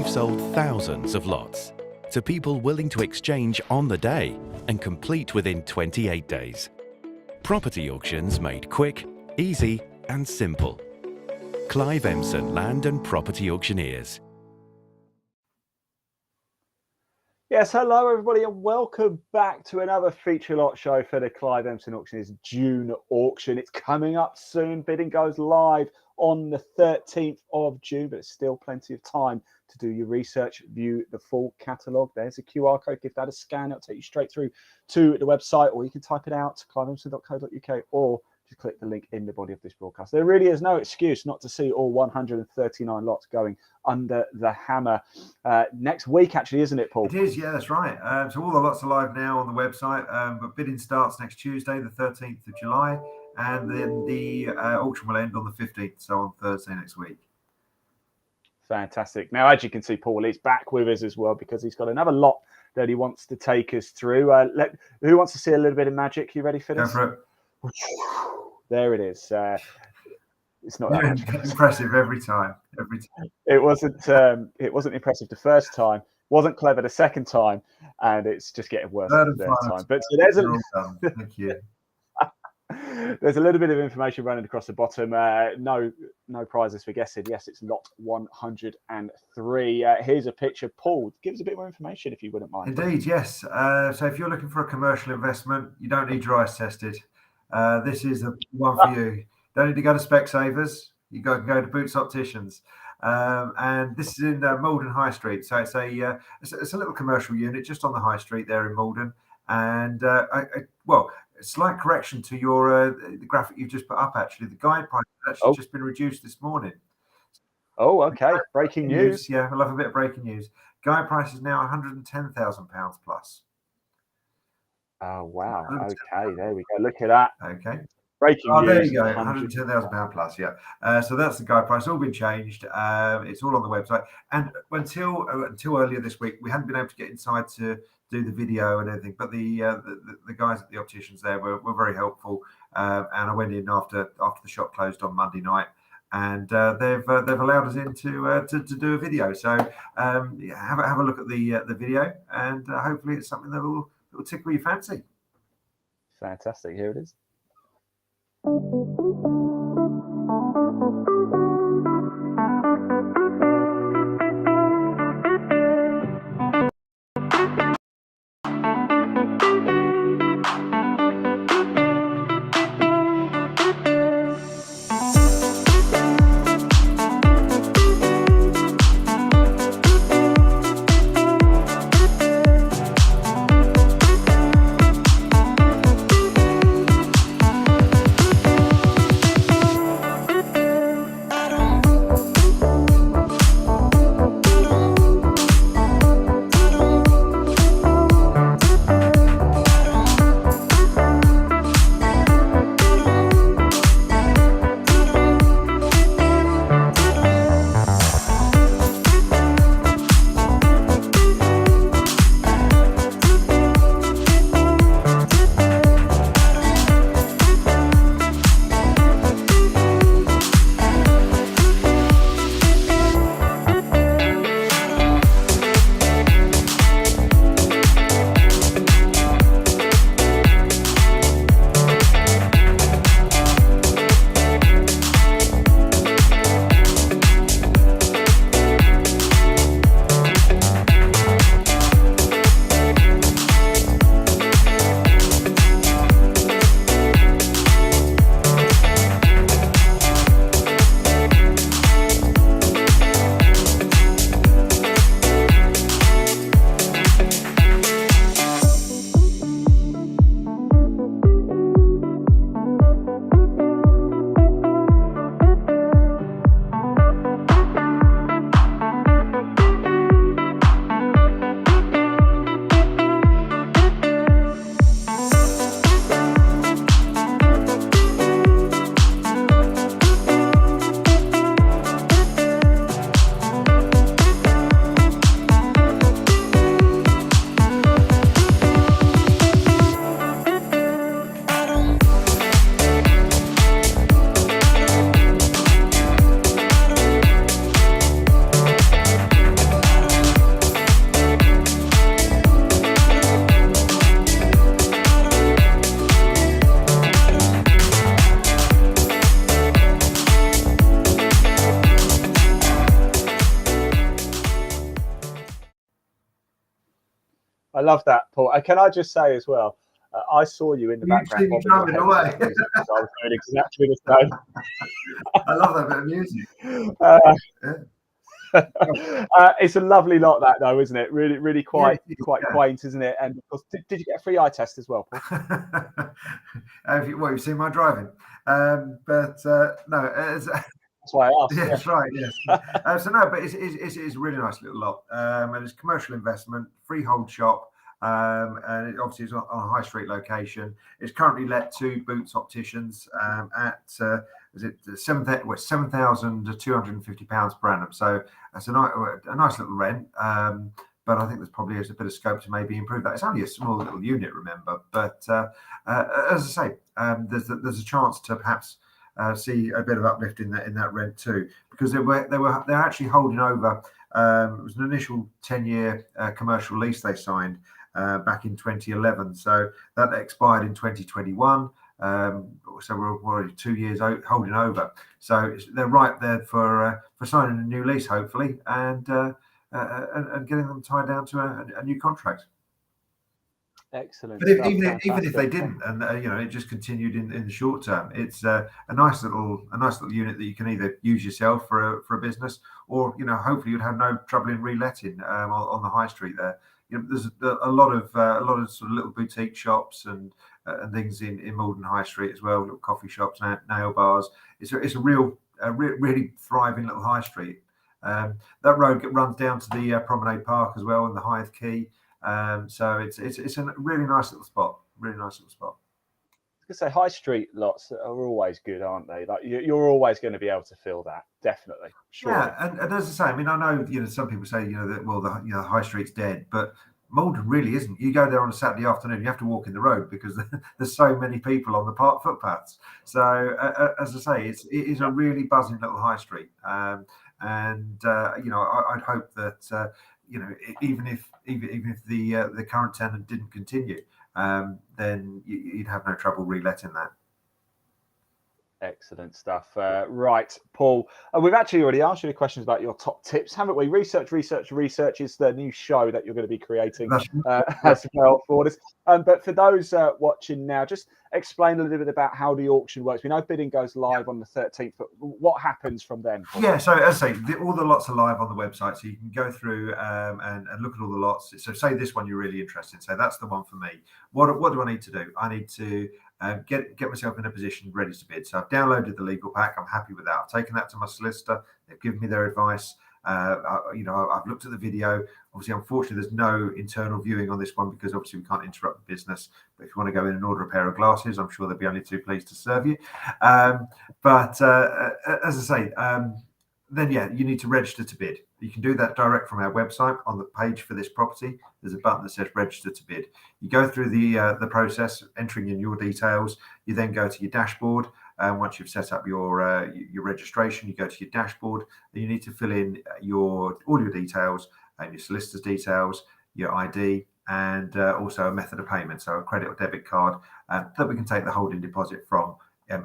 we've sold thousands of lots to people willing to exchange on the day and complete within 28 days. Property auctions made quick, easy and simple. Clive Emson Land and Property Auctioneers. Yes, hello everybody and welcome back to another feature lot show for the Clive Emson Auctioneers June auction. It's coming up soon. Bidding goes live on the 13th of June, but it's still plenty of time to do your research, view the full catalogue. There's a QR code. Give that a scan. It'll take you straight through to the website, or you can type it out, cliveemson.co.uk, or just click the link in the body of this broadcast. There really is no excuse not to see all 139 lots going under the hammer next week, actually, isn't it, Paul? It is, yeah, that's right. So all the lots are live now on the website, but bidding starts next Tuesday, the 13th of July, and then the auction will end on the 15th, so on Thursday next week. Fantastic. Now, as you can see, Paul is back with us as well because he's got another lot that he wants to take us through. Who wants to see a little bit of magic? You ready for this? Go for it. There it is. It's not that much. Impressive every time. It wasn't impressive the first time. Wasn't clever the second time, and it's just getting worse the third time. But so there's Thank you. There's a little bit of information running across the bottom. No prizes for guessing. Yes, it's lot 103. Here's a picture. Paul, give us a bit more information if you wouldn't mind. Indeed, yes. So if you're looking for a commercial investment, you don't need your eyes tested. This is the one for you. Don't need to go to Specsavers. You can go to Boots Opticians. And this is in Maldon High Street. So it's a little commercial unit just on the High Street there in Maldon. And well, a slight correction to your the graphic you've just put up. Actually, the guide price has actually just been reduced this morning. Oh, okay. Breaking news. Yeah, I love a bit of breaking news. Guide price is now £110,000 plus. Oh wow. Okay, there we go. Look at that. Okay. Breaking news. There you go. £110,000 plus. Yeah. So that's the guide price. All been changed. It's all on the website. And until earlier this week, we hadn't been able to get inside to do the video and everything. But the guys at the opticians there were very helpful. And I went in after the shop closed on Monday night, and they've allowed us in to do a video. So have a look at the video, and hopefully it's something that will tickle your fancy. Fantastic. Here it is. I love that, Paul. And can I just say as well, I saw you in the You see background me bobbing your driving head away. to the music, so I was doing exactly the I love that bit of music. same. Yeah. It's a lovely lot, that though, isn't it? Really, really quite Yeah, quaint, isn't it? And of course, did you get a free eye test as well, Paul? You've seen my driving, but no, That's why I asked. yeah, Yeah. that's right. Yes. So no, but it's a really nice little lot, and it's commercial investment, freehold shop, and it obviously is on a high street location. It's currently let to Boots Opticians at is it £7,250 per annum. So that's a nice little rent. But I think there's probably is a bit of scope to maybe improve that. It's only a small little unit, remember. But as I say, there's a chance to perhaps see a bit of uplift in that rent too, because they're actually holding over. It was an initial 10-year commercial lease they signed back in 2011, so that expired in 2021. So we're already 2 years holding over. So they're right there for signing a new lease, hopefully, and getting them tied down to a new contract. Excellent. But even if they Fantastic. didn't, and it just continued in the short term, it's a nice little unit that you can either use yourself for a business, or hopefully you'd have no trouble in reletting on the high street there. There's a lot of sort of little boutique shops and things in Maldon High Street as well, little coffee shops, nail bars. It's a really thriving little high street. That road runs down to the Promenade Park as well, and the Hythe Quay. So it's a really nice little spot. Really nice little spot. I was gonna say, high street lots are always good, aren't they? Like you're always going to be able to fill that, definitely. Sure. Yeah, and as I say, I mean, I know some people say that the high street's dead, but Maldon really isn't. You go there on a Saturday afternoon, you have to walk in the road because there's so many people on the park footpaths. So as I say, it is a really buzzing little high street, and I'd hope that even if the current tenant didn't continue, then you'd have no trouble reletting that. Excellent stuff. Right, Paul. We've actually already asked you the questions about your top tips, haven't we? Research is the new show that you're going to be creating as well for this. But for those watching now, just explain a little bit about how the auction works. We know bidding goes live on the 13th, but what happens from then? Paul? Yeah, so as I say, all the lots are live on the website, so you can go through and look at all the lots. So say this one you're really interested in. So that's the one for me. What do I need to do? I need to get myself in a position ready to bid. So I've downloaded the legal pack. I'm happy with that. I've taken that to my solicitor. They've given me their advice. I've looked at the video. Obviously, unfortunately, there's no internal viewing on this one because obviously we can't interrupt the business. But if you want to go in and order a pair of glasses, I'm sure they'll be only too pleased to serve you. But as I say, then you need to register to bid. You can do that direct from our website. On the page for this property, there's a button that says register to bid. You go through the process, entering in your details. You then go to your dashboard. Once you've set up your registration, you go to your dashboard. Then you need to fill in all your details and your solicitor's details, your ID, and also a method of payment, so a credit or debit card that we can take the holding deposit from.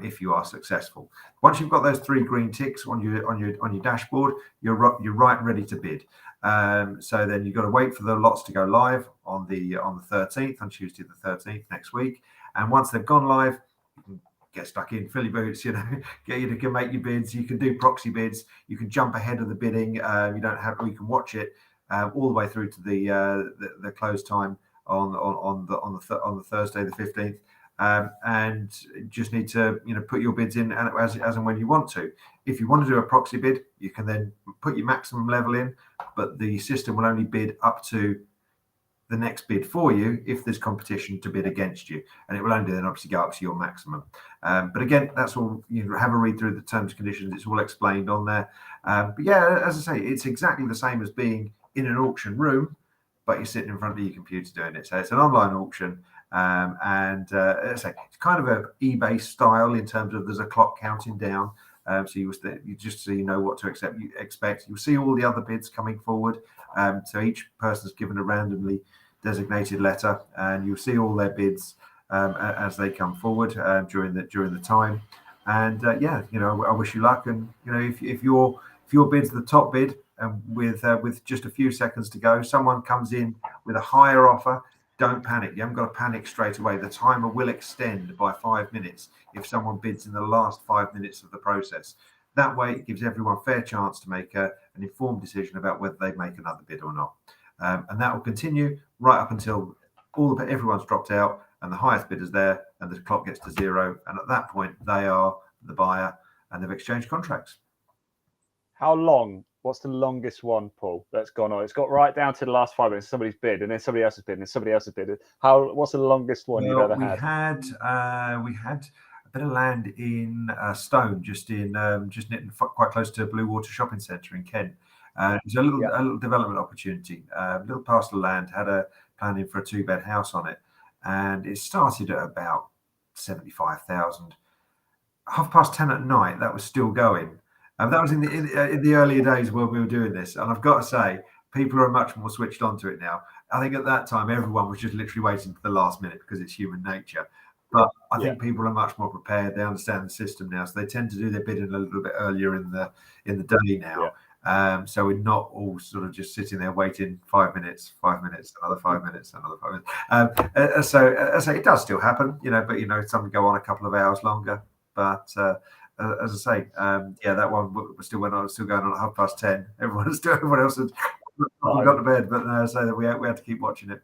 If you are successful, once you've got those 3 green ticks on your dashboard, you're right ready to bid. So then you've got to wait for the lots to go live on the 13th, on Tuesday the 13th next week. And once they've gone live, you can get stuck in, fill your boots, you can make your bids. You can do proxy bids. You can jump ahead of the bidding. You can watch it all the way through to the close time on the Thursday the 15th. And just need to put your bids in as and when you want to. If you want to do a proxy bid, you can then put your maximum level in, but the system will only bid up to the next bid for you if there's competition to bid against you, and it will only then obviously go up to your maximum. But again, that's all. Have a read through the terms and conditions. It's all explained on there. But yeah, as I say, it's exactly the same as being in an auction room, but you're sitting in front of your computer doing it. So it's an online auction. As I say, it's kind of an eBay style in terms of there's a clock counting down. So you just so you know what to expect. You'll see all the other bids coming forward. So each person's given a randomly designated letter, and you'll see all their bids as they come forward during the time. And I wish you luck. And if your bid's the top bid, with just a few seconds to go, someone comes in with a higher offer. Don't panic. You haven't got to panic straight away. The timer will extend by 5 minutes if someone bids in the last 5 minutes of the process. That way, it gives everyone a fair chance to make an informed decision about whether they make another bid or not. And that will continue right up until everyone's dropped out and the highest bidder's there and the clock gets to 0. And at that point, they are the buyer and they've exchanged contracts. How long? What's the longest one, Paul, that's gone on? It's got right down to the last 5 minutes. Somebody's bid, and then somebody else has bid, and then somebody else has bid. What's the longest one you've ever had? We had a bit of land in Stone, just quite close to Blue Water Shopping Centre in Kent. It was a little development opportunity. A little parcel of land had a planning for a 2-bed house on it, and it started at about 75,000. 10:30 at night, that was still going. That was in the earlier days when we were doing this, and I've got to say, people are much more switched onto it now. I think at that time, everyone was just literally waiting for the last minute because it's human nature. But I think people are much more prepared. They understand the system now, so they tend to do their bidding a little bit earlier in the day now. So we're not all sort of just sitting there waiting 5 minutes, another 5 minutes, another 5 minutes. So as I say, it does still happen, but some go on a couple of hours longer. But as I say, that one was still going on at 10:30. Everyone else had got to bed, but so that we had to keep watching it.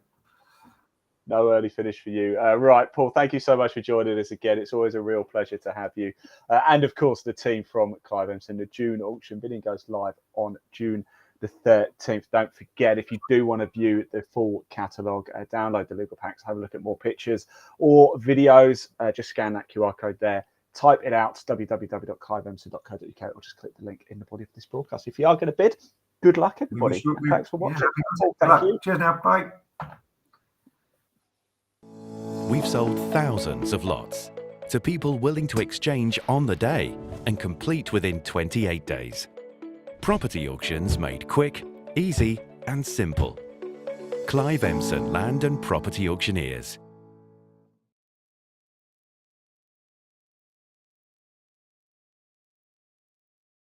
No early finish for you. Right, Paul, thank you so much for joining us again. It's always a real pleasure to have you. And of course, the team from Clive Emson, the June auction. Bidding goes live on June the 13th. Don't forget, if you do want to view the full catalogue, download the legal packs, have a look at more pictures or videos. Just scan that QR code there. Type it out, www.cliveemson.co.uk, or just click the link in the body of this broadcast. If you are going to bid, good luck, everybody. Thanks for watching. Thank you. Cheers now. Bye. We've sold thousands of lots to people willing to exchange on the day and complete within 28 days. Property auctions made quick, easy and simple. Clive Emson Land and Property Auctioneers.